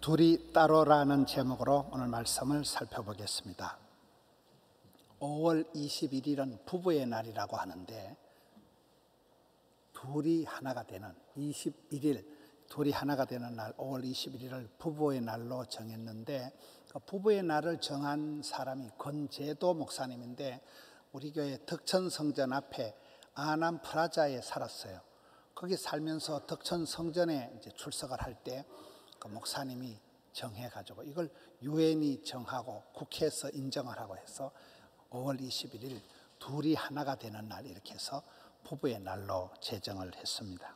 둘이 따로라는 제목으로 오늘 말씀을 살펴보겠습니다. 5월 21일은 부부의 날이라고 하는데 둘이 하나가 되는 21일, 둘이 하나가 되는 날 5월 21일을 부부의 날로 정했는데 그 부부의 날을 정한 사람이 권재도 목사님인데 우리 교회 덕천성전 앞에 아남 프라자에 살았어요. 거기 살면서 덕천성전에 이제 출석을 할 때 그 목사님이 정해가지고 이걸 유엔이 정하고 국회에서 인정을 하고 해서 5월 21일 둘이 하나가 되는 날 이렇게 해서 부부의 날로 제정을 했습니다.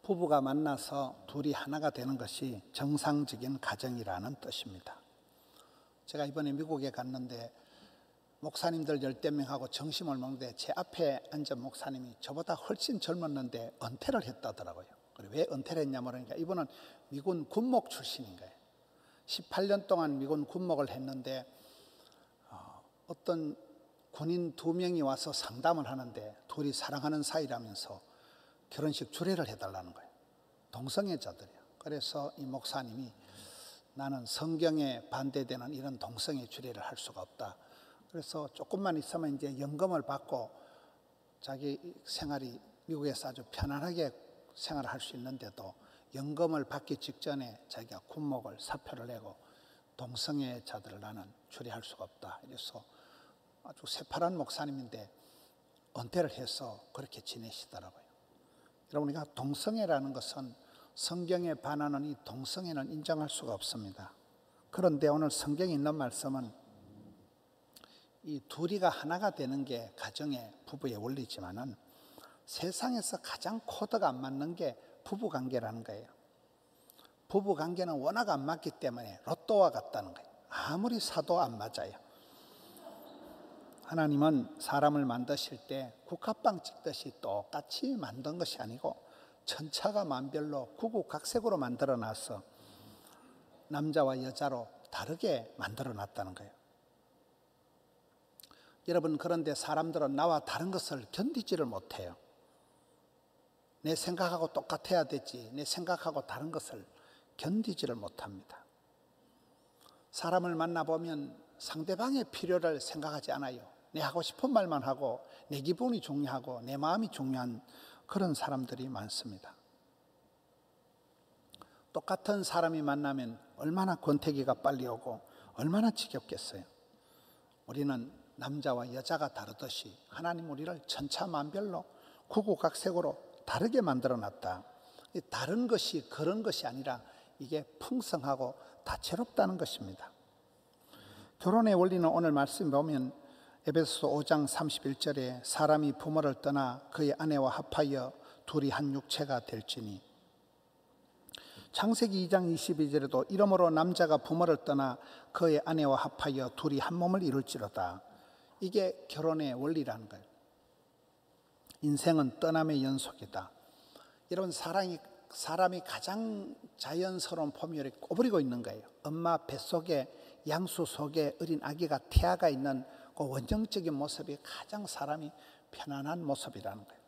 부부가 만나서 둘이 하나가 되는 것이 정상적인 가정이라는 뜻입니다. 제가 이번에 미국에 갔는데 목사님들 10명하고 점심을 먹는데 제 앞에 앉은 목사님이 저보다 훨씬 젊었는데 은퇴를 했다더라고요. 왜 은퇴를 했냐 그러니까 이분은 미군 군목 출신인 거예요. 18년 동안 미군 군목을 했는데 어떤 군인 2명이 와서 상담을 하는데 둘이 사랑하는 사이라면서 결혼식 주례를 해달라는 거예요. 동성애자들이에요. 그래서 이 목사님이 나는 성경에 반대되는 이런 동성애 주례를 할 수가 없다. 그래서 조금만 있으면 이제 연금을 받고 자기 생활이 미국에서 아주 편안하게 생활을 할 수 있는데도 연금을 받기 직전에 자기가 군목을 사표를 내고 동성애자들을 나는 주례할 수가 없다. 그래서 아주 새파란 목사님인데 은퇴를 해서 그렇게 지내시더라고요. 여러분, 우리가 동성애라는 것은 성경에 반하는 이 동성애는 인정할 수가 없습니다. 그런데 오늘 성경에 있는 말씀은 이 둘이가 하나가 되는 게 가정의 부부의 원리지만은 세상에서 가장 코드가 안 맞는 게 부부관계라는 거예요. 부부관계는 워낙 안 맞기 때문에 로또와 같다는 거예요. 아무리 사도 안 맞아요. 하나님은 사람을 만드실 때 국화빵 찍듯이 똑같이 만든 것이 아니고 천차가 만별로 구구각색으로 만들어 놔서 남자와 여자로 다르게 만들어 놨다는 거예요. 여러분, 그런데 사람들은 나와 다른 것을 견디지를 못해요. 내 생각하고 똑같아야 되지 내 생각하고 다른 것을 견디지를 못합니다. 사람을 만나보면 상대방의 필요를 생각하지 않아요. 내 하고 싶은 말만 하고 내 기분이 중요하고 내 마음이 중요한 그런 사람들이 많습니다. 똑같은 사람이 만나면 얼마나 권태기가 빨리 오고 얼마나 지겹겠어요. 우리는 남자와 여자가 다르듯이 하나님 우리를 천차만별로 구구각색으로 다르게 만들어 놨다. 다른 것이 그런 것이 아니라 이게 풍성하고 다채롭다는 것입니다. 결혼의 원리는 오늘 말씀 보면 에베소서 5장 31절에 사람이 부모를 떠나 그의 아내와 합하여 둘이 한 육체가 될지니, 창세기 2장 22절에도 이러므로 남자가 부모를 떠나 그의 아내와 합하여 둘이 한 몸을 이룰지로다. 이게 결혼의 원리라는 거예요. 인생은 떠남의 연속이다. 여러분, 사람이 가장 자연스러운 포뮬을 꼬부리고 있는 거예요. 엄마 뱃속에 양수 속에 어린 아기가 태아가 있는 그 원형적인 모습이 가장 사람이 편안한 모습이라는 거예요.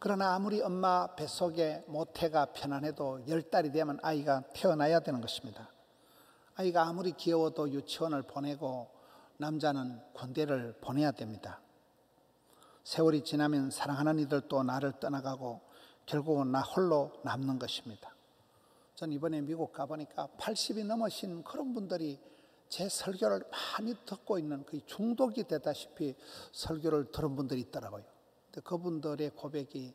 그러나 아무리 엄마 뱃속에 모태가 편안해도 10달이 되면 아이가 태어나야 되는 것입니다. 아이가 아무리 귀여워도 유치원을 보내고 남자는 군대를 보내야 됩니다. 세월이 지나면 사랑하는 이들도 나를 떠나가고 결국은 나 홀로 남는 것입니다. 전 이번에 미국 가보니까 80이 넘으신 그런 분들이 제 설교를 많이 듣고 있는 거의 중독이 되다시피 설교를 들은 분들이 있더라고요. 근데 그분들의 고백이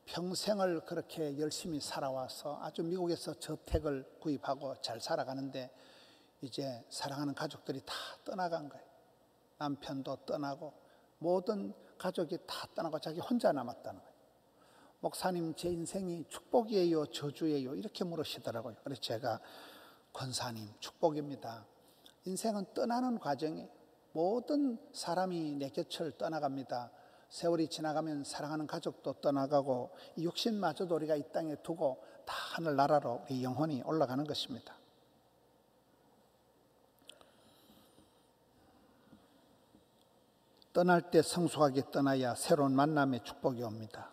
평생을 그렇게 열심히 살아와서 아주 미국에서 저택을 구입하고 잘 살아가는데 이제 사랑하는 가족들이 다 떠나간 거예요. 남편도 떠나고 모든 가족이 다 떠나고 자기 혼자 남았다는 거예요. 목사님, 제 인생이 축복이에요 저주예요 이렇게 물으시더라고요. 그래서 제가 권사님, 축복입니다. 인생은 떠나는 과정이에요. 모든 사람이 내 곁을 떠나갑니다. 세월이 지나가면 사랑하는 가족도 떠나가고 이 육신마저도 우리가 이 땅에 두고 다 하늘나라로 우리 영혼이 올라가는 것입니다. 떠날 때 성숙하게 떠나야 새로운 만남의 축복이 옵니다.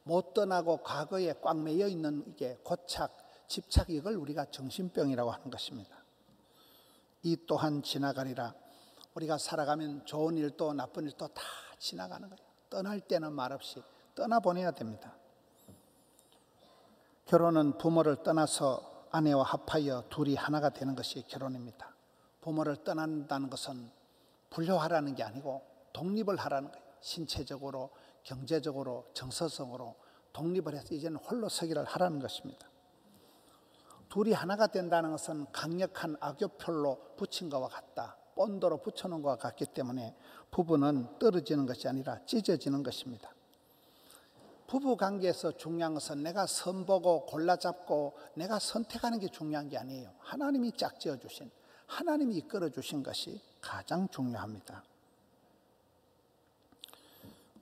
못 떠나고 과거에 꽉 매여 있는 이게 고착, 집착, 이걸 우리가 정신병이라고 하는 것입니다. 이 또한 지나가리라. 우리가 살아가면 좋은 일도 나쁜 일도 다 지나가는 거예요. 떠날 때는 말없이 떠나보내야 됩니다. 결혼은 부모를 떠나서 아내와 합하여 둘이 하나가 되는 것이 결혼입니다. 부모를 떠난다는 것은 분료하라는 게 아니고 독립을 하라는 거예요. 신체적으로, 경제적으로, 정서적으로 독립을 해서 이제는 홀로 서기를 하라는 것입니다. 둘이 하나가 된다는 것은 강력한 악교표로 붙인 것과 같다. 본드로 붙여놓은 것과 같기 때문에 부부는 떨어지는 것이 아니라 찢어지는 것입니다. 부부 관계에서 중요한 것은 내가 선보고 골라잡고 내가 선택하는 게 중요한 게 아니에요. 하나님이 짝지어 주신, 하나님이 이끌어 주신 것이 가장 중요합니다.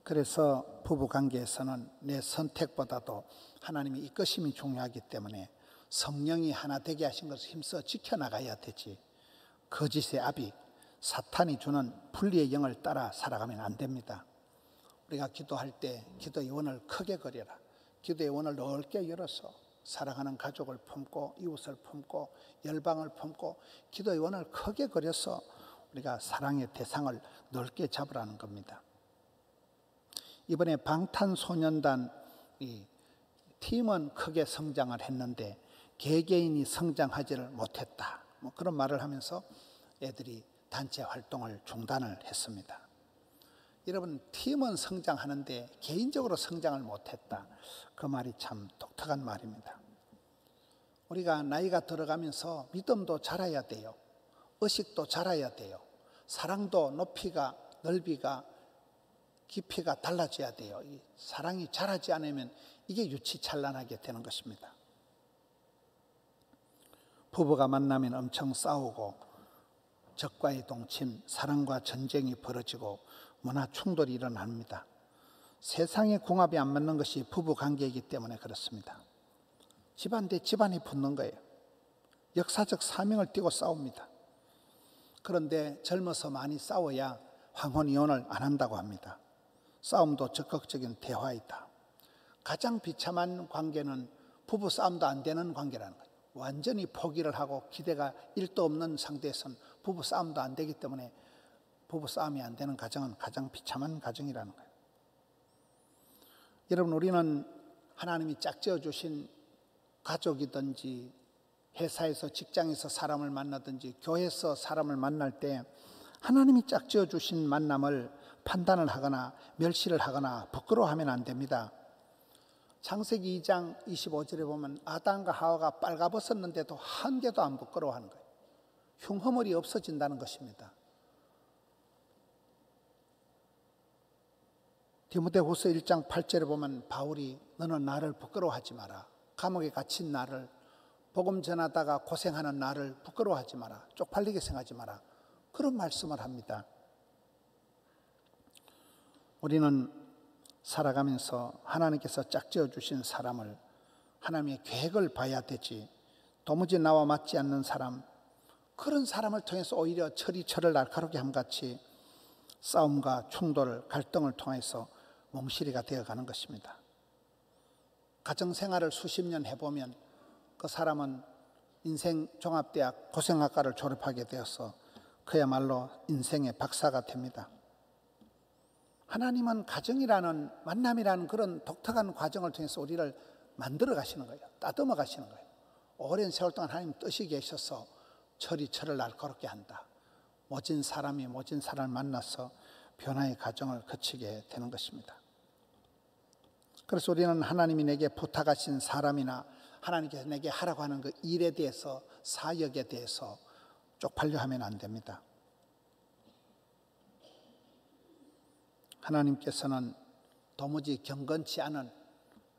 그래서 부부 관계에서는 내 선택보다도 하나님의 이끄심이 중요하기 때문에 성령이 하나 되게 하신 것을 힘써 지켜나가야 되지, 거짓의 아비 사탄이 주는 분리의 영을 따라 살아가면 안 됩니다. 우리가 기도할 때 기도의 원을 크게 그려라. 기도의 원을 넓게 열어서 사랑하는 가족을 품고 이웃을 품고 열방을 품고 기도의 원을 크게 그려서 우리가 사랑의 대상을 넓게 잡으라는 겁니다. 이번에 방탄소년단 이 팀은 크게 성장을 했는데 개개인이 성장하지를 못했다, 뭐 그런 말을 하면서 애들이 단체 활동을 중단을 했습니다. 여러분, 팀은 성장하는데 개인적으로 성장을 못했다, 그 말이 참 독특한 말입니다. 우리가 나이가 들어가면서 믿음도 자라야 돼요. 의식도 자라야 돼요. 사랑도 높이가 넓이가 깊이가 달라져야 돼요. 이 사랑이 자라지 않으면 이게 유치찬란하게 되는 것입니다. 부부가 만나면 엄청 싸우고 적과의 동침, 사랑과 전쟁이 벌어지고 문화 충돌이 일어납니다. 세상의 궁합이 안 맞는 것이 부부 관계이기 때문에 그렇습니다. 집안 대 집안이 붙는 거예요. 역사적 사명을 띠고 싸웁니다. 그런데 젊어서 많이 싸워야 황혼 이혼을 안 한다고 합니다. 싸움도 적극적인 대화이다. 가장 비참한 관계는 부부 싸움도 안 되는 관계라는 거예요. 완전히 포기를 하고 기대가 1도 없는 상태에서는 부부 싸움도 안 되기 때문에 부부 싸움이 안 되는 가정은 가장 비참한 가정이라는 거예요. 여러분, 우리는 하나님이 짝지어 주신 가족이든지 회사에서 직장에서 사람을 만나든지 교회에서 사람을 만날 때 하나님이 짝지어 주신 만남을 판단을 하거나 멸시를 하거나 부끄러워하면 안 됩니다. 창세기 2장 25절에 보면 아담과 하와가 빨가벗었는데도 한 개도 안 부끄러워하는 거예요. 흉허물이 없어진다는 것입니다. 디모데후서 1장 8절에 보면 바울이 너는 나를 부끄러워하지 마라. 감옥에 갇힌 나를, 복음 전하다가 고생하는 나를 부끄러워하지 마라. 쪽팔리게 생각하지 마라. 그런 말씀을 합니다. 우리는 살아가면서 하나님께서 짝지어 주신 사람을, 하나님의 계획을 봐야 되지, 도무지 나와 맞지 않는 사람, 그런 사람을 통해서 오히려 철을 날카롭게 함같이 싸움과 충돌, 갈등을 통해서 몽실이가 되어가는 것입니다. 가정생활을 수십 년 해보면 그 사람은 인생 종합대학 고생학과를 졸업하게 되어서 그야말로 인생의 박사가 됩니다. 하나님은 가정이라는, 만남이라는 그런 독특한 과정을 통해서 우리를 만들어 가시는 거예요. 따듬어 가시는 거예요. 오랜 세월 동안 하나님 뜻이 계셔서 철을 날카롭게 한다. 모진 사람이 모진 사람을 만나서 변화의 과정을 거치게 되는 것입니다. 그래서 우리는 하나님이 내게 부탁하신 사람이나 하나님께서 내게 하라고 하는 그 일에 대해서, 사역에 대해서 쪽팔려 하면 안 됩니다. 하나님께서는 도무지 경건치 않은,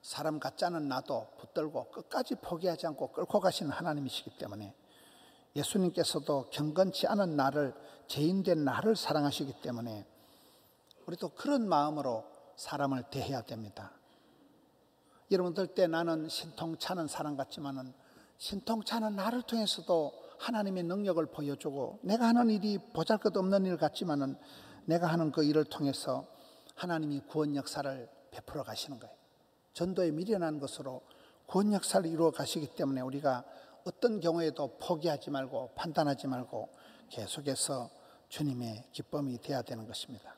사람 같지 않은 나도 붙들고 끝까지 포기하지 않고 끌고 가시는 하나님이시기 때문에, 예수님께서도 경건치 않은 나를, 죄인된 나를 사랑하시기 때문에 우리도 그런 마음으로 사람을 대해야 됩니다. 여러분들 때 나는 신통찮은 사람 같지만은 신통찮은 나를 통해서도 하나님의 능력을 보여주고, 내가 하는 일이 보잘것없는 일 같지만은 내가 하는 그 일을 통해서 하나님이 구원 역사를 베풀어 가시는 거예요. 전도에 미련한 것으로 구원 역사를 이루어 가시기 때문에 우리가 어떤 경우에도 포기하지 말고 판단하지 말고 계속해서 주님의 기쁨이 되어야 되는 것입니다.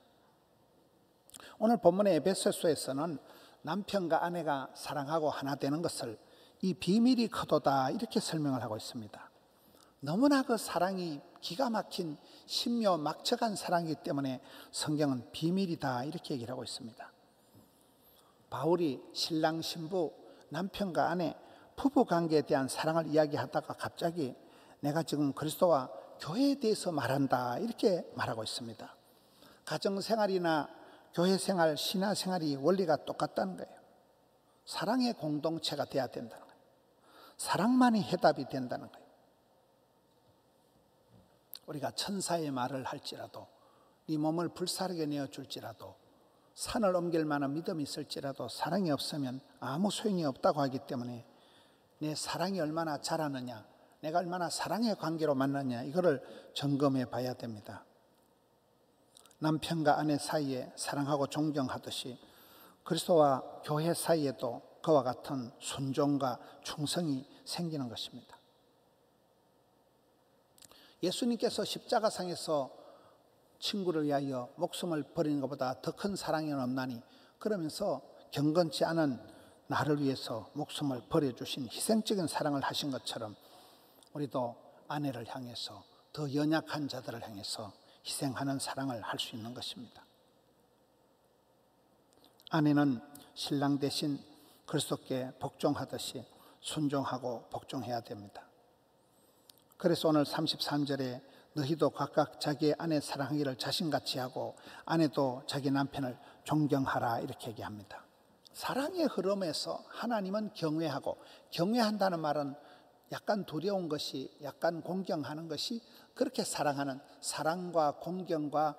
오늘 본문의 에베소서에서는 남편과 아내가 사랑하고 하나 되는 것을 이 비밀이 크도다 이렇게 설명을 하고 있습니다. 너무나 그 사랑이 기가 막힌 신묘막측한 사랑이기 때문에 성경은 비밀이다 이렇게 얘기를 하고 있습니다. 바울이 신랑 신부 남편과 아내 부부 관계에 대한 사랑을 이야기하다가 갑자기 내가 지금 그리스도와 교회에 대해서 말한다 이렇게 말하고 있습니다. 가정생활이나 교회생활, 신화생활이 원리가 똑같다는 거예요. 사랑의 공동체가 돼야 된다는 거예요. 사랑만이 해답이 된다는 거예요. 우리가 천사의 말을 할지라도 네 몸을 불사르게 내어줄지라도 산을 옮길 만한 믿음이 있을지라도 사랑이 없으면 아무 소용이 없다고 하기 때문에 내 사랑이 얼마나 자라느냐, 내가 얼마나 사랑의 관계로 만났냐 이거를 점검해 봐야 됩니다. 남편과 아내 사이에 사랑하고 존경하듯이 그리스도와 교회 사이에도 그와 같은 순종과 충성이 생기는 것입니다. 예수님께서 십자가상에서 친구를 위하여 목숨을 버리는 것보다 더 큰 사랑이 없나니 그러면서 경건치 않은 나를 위해서 목숨을 버려주신 희생적인 사랑을 하신 것처럼 우리도 아내를 향해서 더 연약한 자들을 향해서 희생하는 사랑을 할 수 있는 것입니다. 아내는 신랑 대신 그리스도께 복종하듯이 순종하고 복종해야 됩니다. 그래서 오늘 33절에 너희도 각각 자기의 아내 사랑하기를 자신같이 하고 아내도 자기 남편을 존경하라 이렇게 얘기합니다. 사랑의 흐름에서 하나님은 경외하고, 경외한다는 말은 약간 두려운 것이, 약간 공경하는 것이, 그렇게 사랑하는, 사랑과 공경과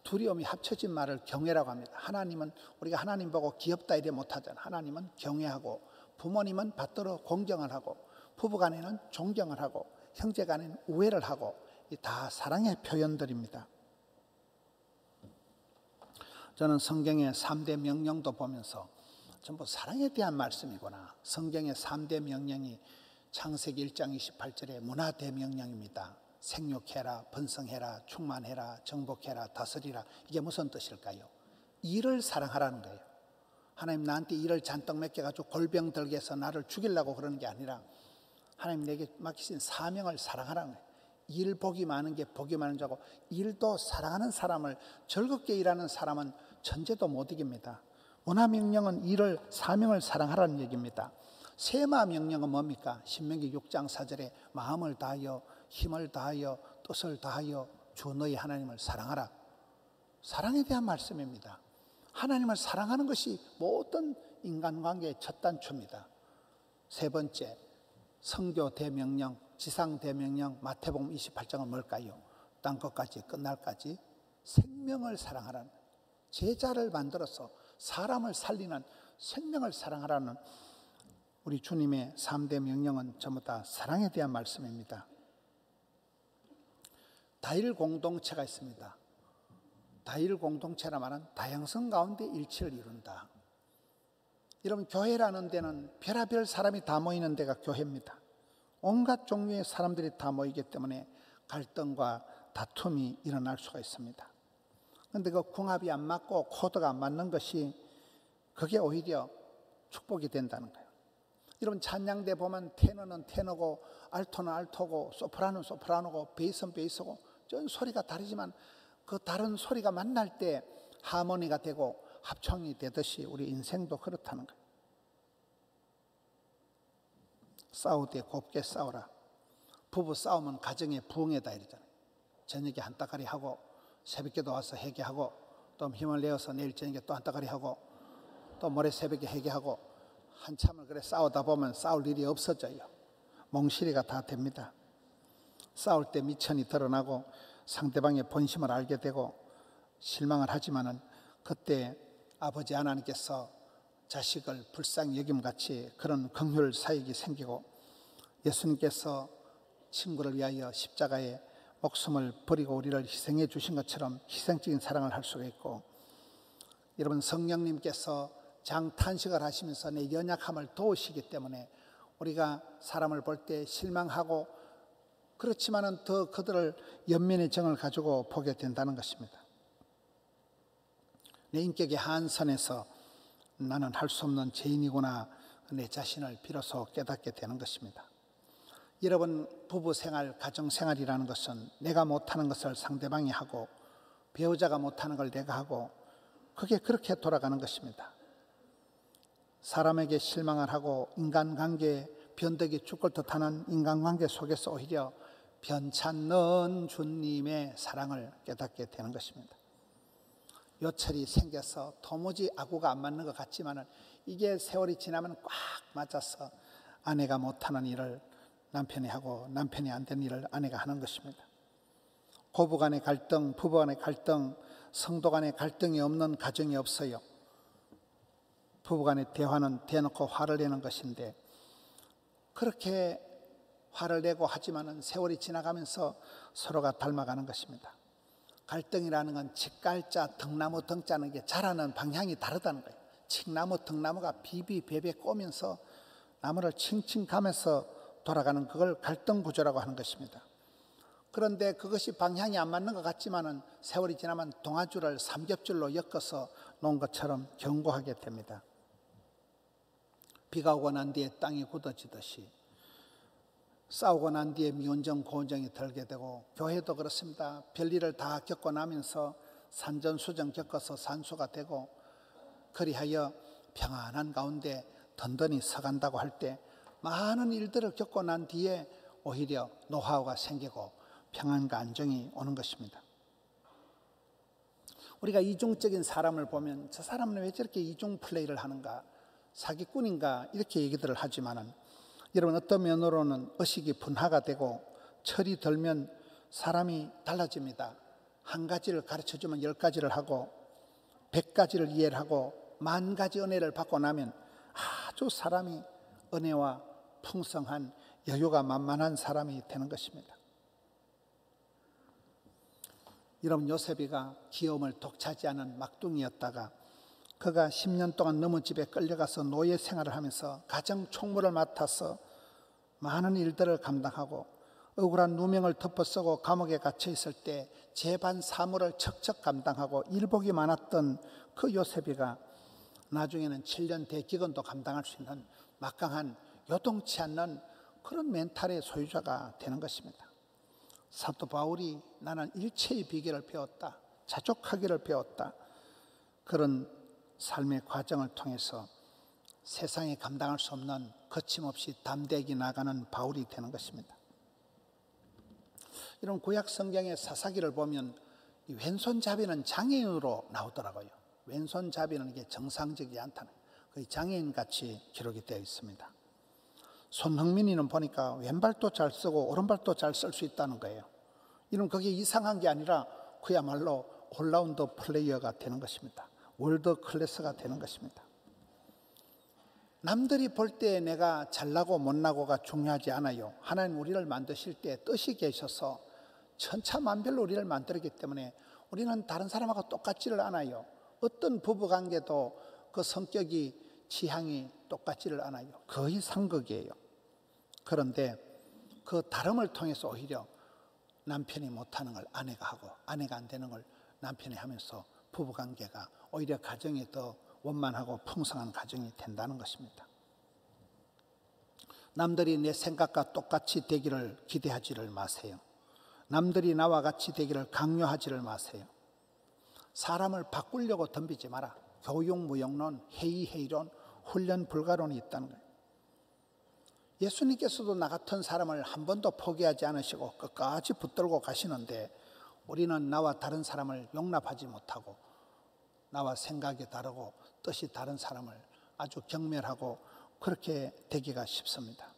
두려움이 합쳐진 말을 경외라고 합니다. 하나님은, 우리가 하나님 보고 귀엽다 이래 못하잖아요. 하나님은 경외하고, 부모님은 받들어 공경을 하고, 부부간에는 존경을 하고, 형제간에는 우애를 하고, 이 다 사랑의 표현들입니다. 저는 성경의 3대 명령도 보면서 전부 사랑에 대한 말씀이구나. 성경의 3대 명령이 창세기 1장 28절에 문화대명령입니다. 생육해라, 번성해라, 충만해라, 정복해라, 다스리라. 이게 무슨 뜻일까요? 일을 사랑하라는 거예요. 하나님 나한테 일을 잔뜩 맡겨가지고 골병 들게 해서 나를 죽이려고 그러는 게 아니라 하나님 내게 맡기신 사명을 사랑하라는 거예요. 일 복이 많은 게 복이 많은 자고, 일도 사랑하는 사람을, 즐겁게 일하는 사람은 천재도 못 이깁니다. 문화명령은 일을, 사명을 사랑하라는 얘기입니다. 세마명령은 뭡니까? 신명기 6장 4절에 마음을 다하여 힘을 다하여 뜻을 다하여 주 너희 하나님을 사랑하라. 사랑에 대한 말씀입니다. 하나님을 사랑하는 것이 모든 인간관계의 첫 단추입니다. 세 번째, 성교 대명령, 지상 대명령, 마태복음 28장은 뭘까요? 땅 끝까지 끝날까지 생명을 사랑하라는, 제자를 만들어서 사람을 살리는 생명을 사랑하라는 우리 주님의 3대 명령은 전부 다 사랑에 대한 말씀입니다. 다일 공동체가 있습니다. 다일 공동체라 말은 다양성 가운데 일치를 이룬다. 여러분, 교회라는 데는 별의별 사람이 다 모이는 데가 교회입니다. 온갖 종류의 사람들이 다 모이기 때문에 갈등과 다툼이 일어날 수가 있습니다. 그런데 그 궁합이 안 맞고 코드가 안 맞는 것이, 그게 오히려 축복이 된다는 거예요. 여러분, 찬양대 보면 테너는 테너고 알토는 알토고 소프라노는 소프라노고 베이스는 베이스고 전 소리가 다르지만 그 다른 소리가 만날 때 하모니가 되고 합창이 되듯이 우리 인생도 그렇다는 거예요. 싸울 때 곱게 싸우라. 부부 싸우면 가정의 부흥에다 이러잖아요. 저녁에 한 따가리 하고 새벽에도 와서 회개하고 또 힘을 내어서 내일 저녁에 또 한 따가리 하고 또 모레 새벽에 회개하고 한참을 그래 싸우다 보면 싸울 일이 없어져요. 몽실이가 다 됩니다. 싸울 때 미천이 드러나고 상대방의 본심을 알게 되고 실망을 하지만은 그때 아버지 하나님께서 자식을 불쌍히 여김같이 그런 긍휼 사역이 생기고, 예수님께서 친구를 위하여 십자가에 목숨을 버리고 우리를 희생해 주신 것처럼 희생적인 사랑을 할 수가 있고, 여러분 성령님께서 장탄식을 하시면서 내 연약함을 도우시기 때문에 우리가 사람을 볼 때 실망하고 그렇지만은 더 그들을 연민의 정을 가지고 보게 된다는 것입니다. 내 인격의 한선에서 나는 할 수 없는 죄인이구나 내 자신을 비로소 깨닫게 되는 것입니다. 여러분, 부부생활, 가정생활이라는 것은 내가 못하는 것을 상대방이 하고 배우자가 못하는 걸 내가 하고 그게 그렇게 돌아가는 것입니다. 사람에게 실망을 하고 인간관계에 변덕이 죽을 듯하는 인간관계 속에서 오히려 변찮는 주님의 사랑을 깨닫게 되는 것입니다. 요철이 생겨서 도무지 아구가 안 맞는 것 같지만 이게 세월이 지나면 꽉 맞아서 아내가 못하는 일을 남편이 하고 남편이 안 되는 일을 아내가 하는 것입니다. 고부 간의 갈등, 부부 간의 갈등, 성도 간의 갈등이 없는 가정이 없어요. 부부 간의 대화는 대놓고 화를 내는 것인데 그렇게 화를 내고 하지만은 세월이 지나가면서 서로가 닮아가는 것입니다. 갈등이라는 건 칡갈자, 등나무 등자는 게 자라는 방향이 다르다는 거예요. 칡나무, 등나무가 비비베베 꼬면서 나무를 칭칭 가면서 돌아가는 그걸 갈등 구조라고 하는 것입니다. 그런데 그것이 방향이 안 맞는 것 같지만은 세월이 지나면 동아줄을 삼겹줄로 엮어서 놓은 것처럼 견고하게 됩니다. 비가 오고 난 뒤에 땅이 굳어지듯이 싸우고 난 뒤에 미운정 고운정이 들게 되고 교회도 그렇습니다. 별일을 다 겪고 나면서 산전수전 겪어서 산수가 되고 그리하여 평안한 가운데 든든히 서간다고 할 때 많은 일들을 겪고 난 뒤에 오히려 노하우가 생기고 평안과 안정이 오는 것입니다. 우리가 이중적인 사람을 보면 저 사람은 왜 저렇게 이중 플레이를 하는가, 사기꾼인가 이렇게 얘기들을 하지만은 여러분, 어떤 면으로는 의식이 분화가 되고 철이 들면 사람이 달라집니다. 한 가지를 가르쳐주면 10가지를 하고 100가지를 이해를 하고 10,000가지 은혜를 받고 나면 아주 사람이 은혜와 풍성한 여유가 만만한 사람이 되는 것입니다. 여러분, 요셉이가 귀여움을 독차지하는 막둥이였다가 그가 10년 동안 너무 집에 끌려가서 노예 생활을 하면서 가정 총무를 맡아서 많은 일들을 감당하고 억울한 누명을 덮어쓰고 감옥에 갇혀 있을 때 재반 사무를 척척 감당하고 일복이 많았던 그 요셉이가 나중에는 7년 대기근도 감당할 수 있는 막강한 요동치 않는 그런 멘탈의 소유자가 되는 것입니다. 사도 바울이 나는 일체의 비결을 배웠다, 자족하기를 배웠다, 그런 삶의 과정을 통해서 세상에 감당할 수 없는 거침없이 담대하게 나가는 바울이 되는 것입니다. 이런 구약 성경의 사사기를 보면 이 왼손잡이는 장애인으로 나오더라고요. 왼손잡이는 이게 정상적이지 않다는 거의 장애인같이 기록이 되어 있습니다. 손흥민이는 보니까 왼발도 잘 쓰고 오른발도 잘 쓸 수 있다는 거예요. 이런 그게 이상한 게 아니라 그야말로 올라운드 플레이어가 되는 것입니다. 월드 클래스가 되는 것입니다. 남들이 볼 때 내가 잘나고 못나고가 중요하지 않아요. 하나님 우리를 만드실 때 뜻이 계셔서 천차만별로 우리를 만들었기 때문에 우리는 다른 사람하고 똑같지를 않아요. 어떤 부부관계도 그 성격이 취향이 똑같지를 않아요. 거의 상극이에요. 그런데 그 다름을 통해서 오히려 남편이 못하는 걸 아내가 하고 아내가 안 되는 걸 남편이 하면서 부부관계가 오히려 가정이 더 원만하고 풍성한 가정이 된다는 것입니다. 남들이 내 생각과 똑같이 되기를 기대하지를 마세요. 남들이 나와 같이 되기를 강요하지를 마세요. 사람을 바꾸려고 덤비지 마라. 교육무용론, 회의회의론, 훈련 불가론이 있다는 거예요. 예수님께서도 나 같은 사람을 한 번도 포기하지 않으시고 끝까지 붙들고 가시는데 우리는 나와 다른 사람을 용납하지 못하고 나와 생각이 다르고 뜻이 다른 사람을 아주 경멸하고 그렇게 되기가 쉽습니다.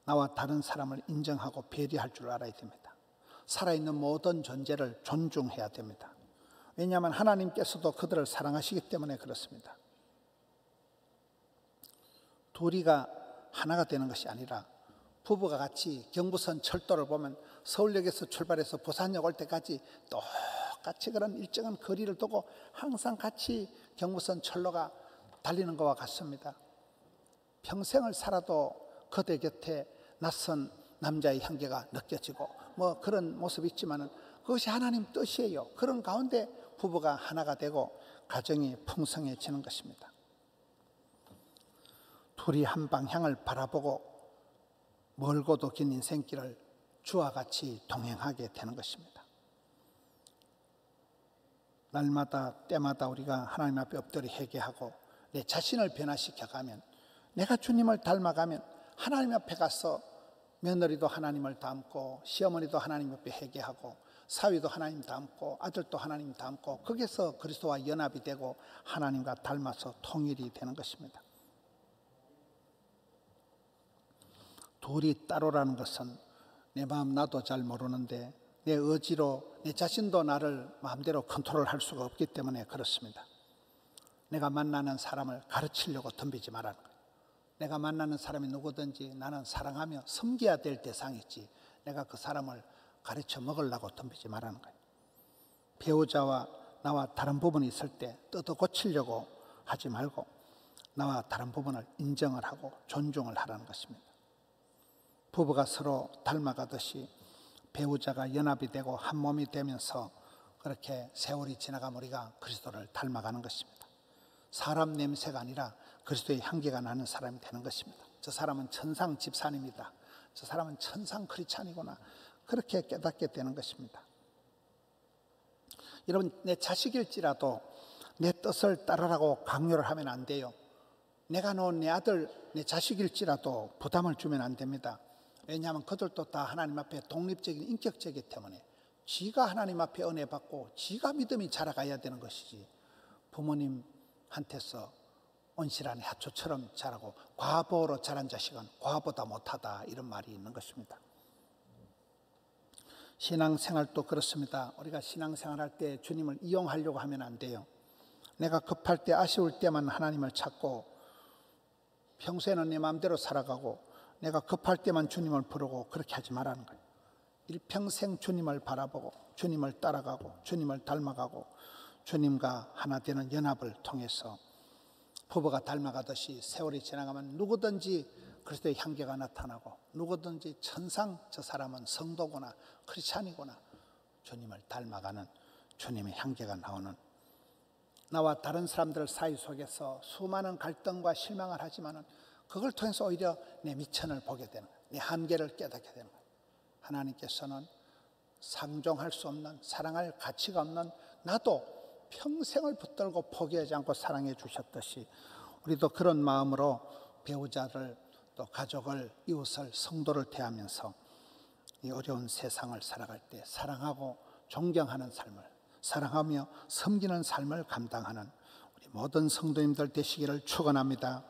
나와 다른 사람을 인정하고 배려할 줄 알아야 됩니다. 살아있는 모든 존재를 존중해야 됩니다. 왜냐하면 하나님께서도 그들을 사랑하시기 때문에 그렇습니다. 둘이가 하나가 되는 것이 아니라 부부가 같이 경부선 철도를 보면 서울역에서 출발해서 부산역 올 때까지 똑같이 그런 일정한 거리를 두고 항상 같이 경부선 철로가 달리는 것과 같습니다. 평생을 살아도 그대 곁에 낯선 남자의 향기가 느껴지고 뭐 그런 모습이 있지만은 그것이 하나님 뜻이에요. 그런 가운데 부부가 하나가 되고 가정이 풍성해지는 것입니다. 둘이 한 방향을 바라보고 멀고도 긴 인생길을 주와 같이 동행하게 되는 것입니다. 날마다 때마다 우리가 하나님 앞에 엎드려 회개하고 내 자신을 변화시켜가면, 내가 주님을 닮아가면 하나님 앞에 가서 며느리도 하나님을 닮고 시어머니도 하나님 앞에 회개하고 사위도 하나님 닮고 아들도 하나님 닮고 거기서 그리스도와 연합이 되고 하나님과 닮아서 통일이 되는 것입니다. 둘이 따로라는 것은 내 마음 나도 잘 모르는데 내 의지로 내 자신도 나를 마음대로 컨트롤할 수가 없기 때문에 그렇습니다. 내가 만나는 사람을 가르치려고 덤비지 말라는 거예요. 내가 만나는 사람이 누구든지 나는 사랑하며 섬겨야 될 대상이지 내가 그 사람을 가르쳐 먹으려고 덤비지 말라는 거예요. 배우자와 나와 다른 부분이 있을 때 뜯어 고치려고 하지 말고 나와 다른 부분을 인정을 하고 존중을 하라는 것입니다. 부부가 서로 닮아가듯이 배우자가 연합이 되고 한 몸이 되면서 그렇게 세월이 지나가면 우리가 그리스도를 닮아가는 것입니다. 사람 냄새가 아니라 그리스도의 향기가 나는 사람이 되는 것입니다. 저 사람은 천상 집사님이다. 저 사람은 천상 크리스찬이구나. 그렇게 깨닫게 되는 것입니다. 여러분, 내 자식일지라도 내 뜻을 따르라고 강요를 하면 안 돼요. 내가 놓은 내 아들, 내 자식일지라도 부담을 주면 안 됩니다. 왜냐하면 그들도 다 하나님 앞에 독립적인 인격체이기 때문에 지가 하나님 앞에 은혜 받고 지가 믿음이 자라가야 되는 것이지, 부모님한테서 온실한 하초처럼 자라고 과보로 자란 자식은 과보다 못하다, 이런 말이 있는 것입니다. 신앙생활도 그렇습니다. 우리가 신앙생활할 때 주님을 이용하려고 하면 안 돼요. 내가 급할 때 아쉬울 때만 하나님을 찾고 평소에는 내 마음대로 살아가고 내가 급할 때만 주님을 부르고 그렇게 하지 말라는 거예요. 일평생 주님을 바라보고 주님을 따라가고 주님을 닮아가고 주님과 하나 되는 연합을 통해서 부부가 닮아가듯이 세월이 지나가면 누구든지 그리스도의 향기가 나타나고 누구든지 천상 저 사람은 성도구나 크리스찬이구나 주님을 닮아가는 주님의 향기가 나오는, 나와 다른 사람들 사이 속에서 수많은 갈등과 실망을 하지만은 그걸 통해서 오히려 내 미천을 보게 되는 거예요. 내 한계를 깨닫게 되는 거예요. 하나님께서는 상종할 수 없는, 사랑할 가치가 없는 나도 평생을 붙들고 포기하지 않고 사랑해 주셨듯이 우리도 그런 마음으로 배우자를 또 가족을, 이웃을, 성도를 대하면서 이 어려운 세상을 살아갈 때 사랑하고 존경하는 삶을, 사랑하며 섬기는 삶을 감당하는 우리 모든 성도님들 되시기를 축원합니다.